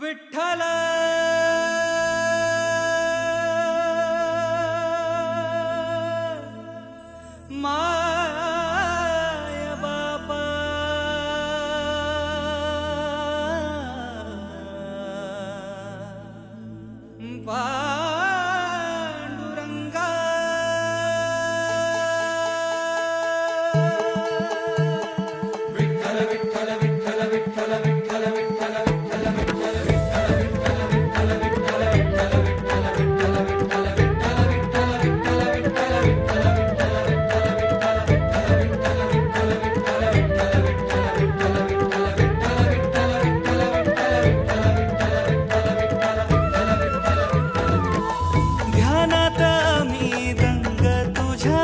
विठ्ठल माय बापा पांडुरंगा विठ्ठल विठ्ठल विठ्ठल विठ्ठल विठ्ठल विठ्ठल ध्यानात मी दंग तुझ्या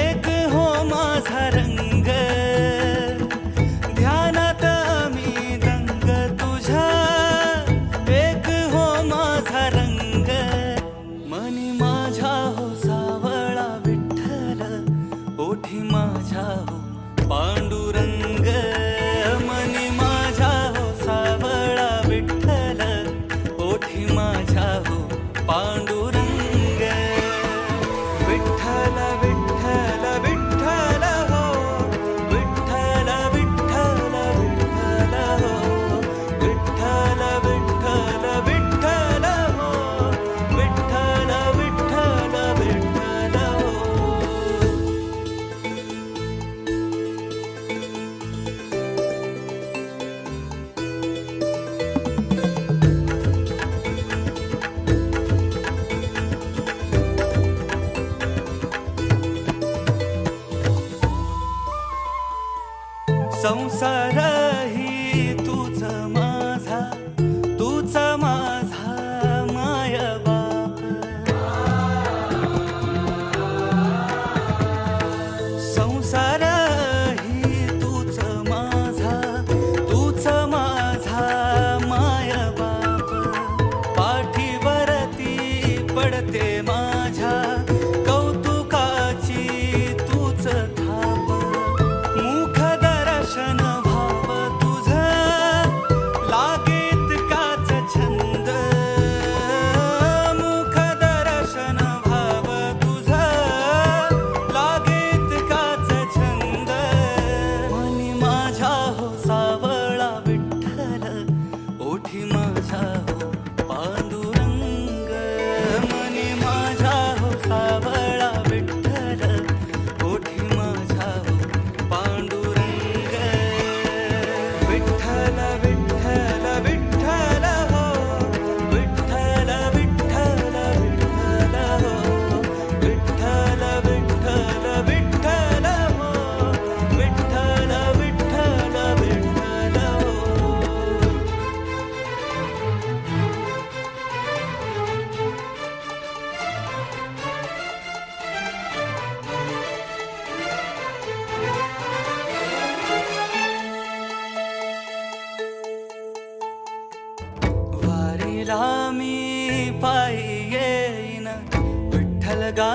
एक हो माझा रंग ध्यानात मी दंग तुझ्या एक हो माझा रंग मनी माझ्या हो सावळा विठ्ठल ओठी माझ्या हो पांडुरंग मनी माझ्या हो सावळा विठ्ठल ओठी माझ्या हो पांडुरंग विठ्ठल विठ्ठल विठ्ठल हो विठ्ठल विठ्ठल विठ्ठल हो विठ्ठल विठ्ठल विठ्ठल हो विठ्ठल विठ्ठल विठ्ठल हो संसार ही तूच माझा माय बाप संसार ही तूच माझा माय बाप पाठीवरती पडते माझ्या कौतुकाची तूच थाप मुख दर्शन भाव तुझ लागेत काच छंद मुख दर्शन भाव तुझ लागेत काच छंद मनी माझ्या हो सावळा विठ्ठल ओठी माझ्या हो पांडुरंग मनी माझ्या हो सावळा विठ्ठल ओठी माझ्या हो पांडुरंग विठ्ठल विठ्ठल विठ्ठल हो विठ्ठल विठ्ठल विठ्ठल हो विठ्ठल विठ्ठल विठ्ठल हो विठ्ठल विठ्ठल विठ्ठल हो वारीला मी पायी येईन विठ्ठल गा